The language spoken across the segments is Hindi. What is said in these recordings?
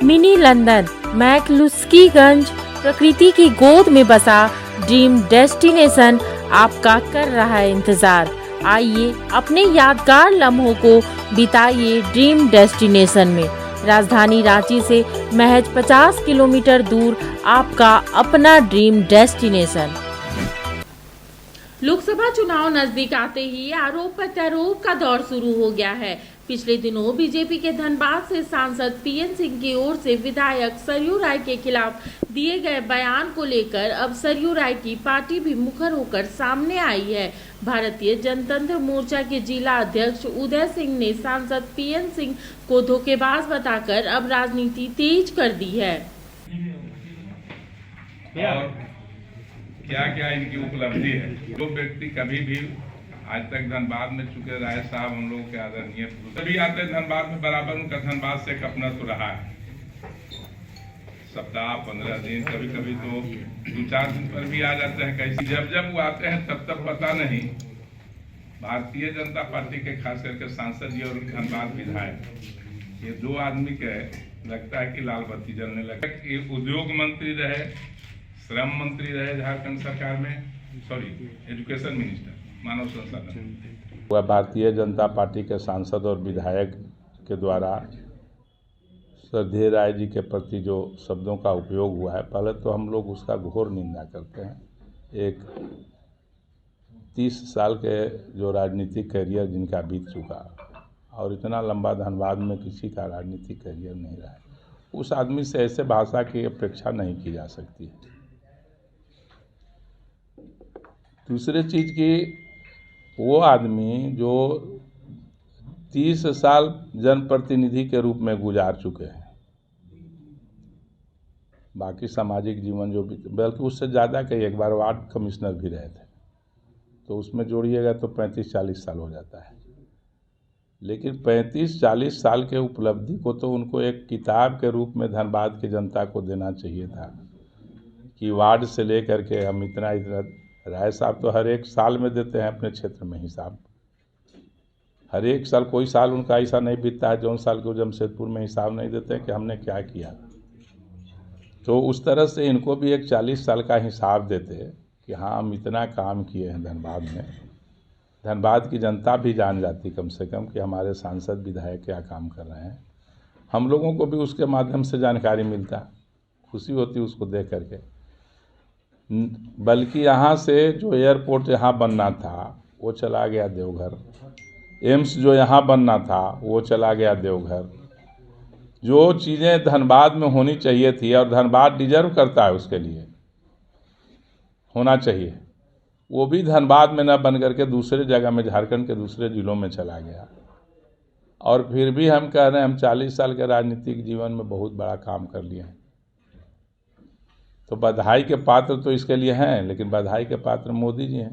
मिनी लंदन मैक्लुस्कीगंज प्रकृति की गोद में बसा ड्रीम डेस्टिनेशन आपका कर रहा है इंतजार। आइए अपने यादगार लम्हों को बिताइए ड्रीम डेस्टिनेशन में। राजधानी रांची से महज 50 किलोमीटर दूर आपका अपना ड्रीम डेस्टिनेशन। लोकसभा चुनाव नजदीक आते ही आरोप प्रत्यारोप का दौर शुरू हो गया है। पिछले दिनों बीजेपी के धनबाद से सांसद पीएन सिंह की ओर से विधायक सरयू राय के खिलाफ दिए गए बयान को लेकर अब सरयू राय की पार्टी भी मुखर होकर सामने आई है। भारतीय जनतंत्र मोर्चा के जिला अध्यक्ष उदय सिंह ने सांसद पीएन सिंह को धोखेबाज बताकर अब राजनीति तेज कर दी है। क्या क्या इनकी उपलब्धि है। जो व्यक्ति कभी भी आज तक धनबाद में चुके राय साहब हम लोगों के आदरणीय सभी आते हैं धनबाद में, बराबर उनका धनबाद से अपना तो रहा है। सप्ताह 15 दिन कभी कभी तो 2-4 दिन पर भी आ जाते हैं। कैसे जब वो आते हैं तब पता नहीं। भारतीय जनता पार्टी के खास करके सांसद जी और धनबाद विधायक, ये दो आदमी के लगता है कि लाल बत्ती जलने लगे। उद्योग मंत्री रहे, श्रम मंत्री रहे झारखंड सरकार में, एजुकेशन मिनिस्टर, मानव संसाधन। वह भारतीय जनता पार्टी के सांसद और विधायक के द्वारा श्रद्धेय राय जी के प्रति जो शब्दों का उपयोग हुआ है, पहले तो हम लोग उसका घोर निंदा करते हैं। एक 30 साल के जो राजनीतिक करियर जिनका बीत चुका और इतना लंबा धनबाद में किसी का राजनीतिक करियर नहीं रहा है, उस आदमी से ऐसे भाषा की अपेक्षा नहीं की जा सकती। दूसरी चीज़ की वो आदमी जो 30 साल जनप्रतिनिधि के रूप में गुजार चुके हैं, बाकी सामाजिक जीवन जो भी, बल्कि उससे ज़्यादा कई एक बार वार्ड कमिश्नर भी रहे थे, तो उसमें जोड़िएगा तो 35-40 साल हो जाता है। लेकिन 35-40 साल के उपलब्धि को तो उनको एक किताब के रूप में धनबाद की जनता को देना चाहिए था कि वार्ड से लेकर के हम इतना राय साहब तो हर एक साल में देते हैं अपने क्षेत्र में हिसाब। हर एक साल कोई साल उनका ऐसा नहीं बीतता है जौन साल को जमशेदपुर में हिसाब नहीं देते हैं कि हमने क्या किया। तो उस तरह से इनको भी एक 40 साल का हिसाब देते कि हाँ हम इतना काम किए हैं धनबाद में। धनबाद की जनता भी जान जाती कम से कम कि हमारे सांसद विधायक क्या काम कर रहे हैं। हम लोगों को भी उसके माध्यम से जानकारी मिलता, खुशी होती उसको देख करके। बल्कि यहाँ से जो एयरपोर्ट यहाँ बनना था वो चला गया देवघर, एम्स जो यहाँ बनना था वो चला गया देवघर। जो चीज़ें धनबाद में होनी चाहिए थी और धनबाद डिजर्व करता है उसके लिए होना चाहिए, वो भी धनबाद में न बन करके दूसरे जगह में झारखंड के दूसरे जिलों में चला गया। और फिर भी हम कह रहे हैं हम 40 साल के राजनीतिक जीवन में बहुत बड़ा काम कर लिए हैं। तो बधाई के पात्र तो इसके लिए हैं, लेकिन बधाई के पात्र मोदी जी हैं।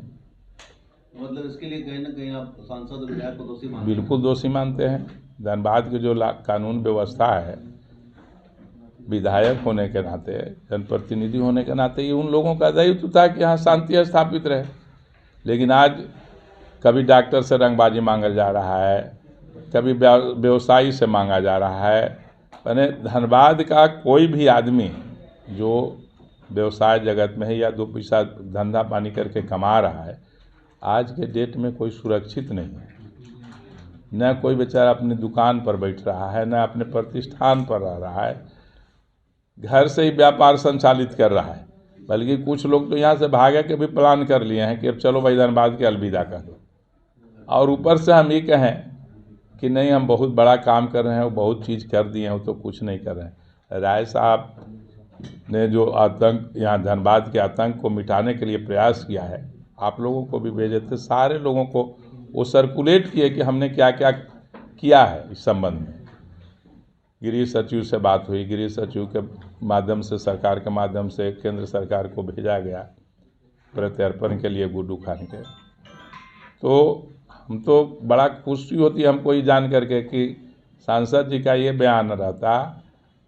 मतलब इसके लिए कहीं ना कहीं आप सांसद और विधायक को दोषी मानते हैं? बिल्कुल दोषी मानते हैं। धनबाद की जो कानून व्यवस्था है, विधायक होने के नाते, जनप्रतिनिधि होने के नाते, ये उन लोगों का दायित्व था कि यहाँ शांति स्थापित रहे। लेकिन आज कभी डॉक्टर से रंगबाजी मांगल जा रहा है, कभी व्यवसायी से मांगा जा रहा है। मैंने धनबाद का कोई भी आदमी जो व्यवसाय जगत में है या 2 पैसा धंधा पानी करके कमा रहा है, आज के डेट में कोई सुरक्षित नहीं है। न कोई बेचारा अपनी दुकान पर बैठ रहा है, न अपने प्रतिष्ठान पर रह रहा है, घर से ही व्यापार संचालित कर रहा है। बल्कि कुछ लोग तो यहाँ से भागे के भी प्लान कर लिए हैं कि अब चलो भाई धनबाद के अलविदा कर दो। और ऊपर से हम ये कहें कि नहीं हम बहुत बड़ा काम कर रहे हैं, वो बहुत चीज़ कर दिए हैं, वो तो कुछ नहीं कर रहे हैं। राय साहब ने जो आतंक यहाँ धनबाद के आतंक को मिटाने के लिए प्रयास किया है, आप लोगों को भी भेजे थे, सारे लोगों को वो सर्कुलेट किए कि हमने क्या क्या किया है इस संबंध में। गृह सचिव से बात हुई, गृह सचिव के माध्यम से, सरकार के माध्यम से केंद्र सरकार को भेजा गया प्रत्यर्पण के लिए गुड्डू खान के। तो हम तो बड़ा खुशी होती है हमको ये जान करके कि सांसद जी का ये बयान रहता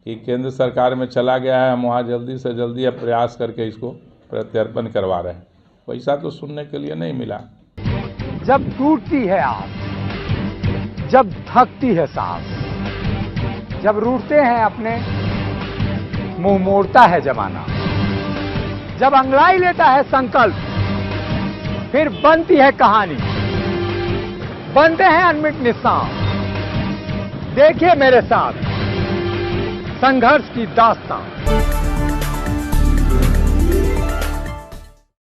कि केंद्र सरकार में चला गया है, हम वहाँ जल्दी से जल्दी अब प्रयास करके इसको प्रत्यर्पण करवा रहे हैं। पैसा तो सुनने के लिए नहीं मिला। जब टूटती है आस, जब थकती है सांस, जब रूठते हैं अपने मुंह मोड़ता है जमाना। जब अंगड़ाई लेता है संकल्प, फिर बनती है कहानी, बनते हैं अनमिट निशान। देखिए मेरे साथ संघर्ष की दास्तां।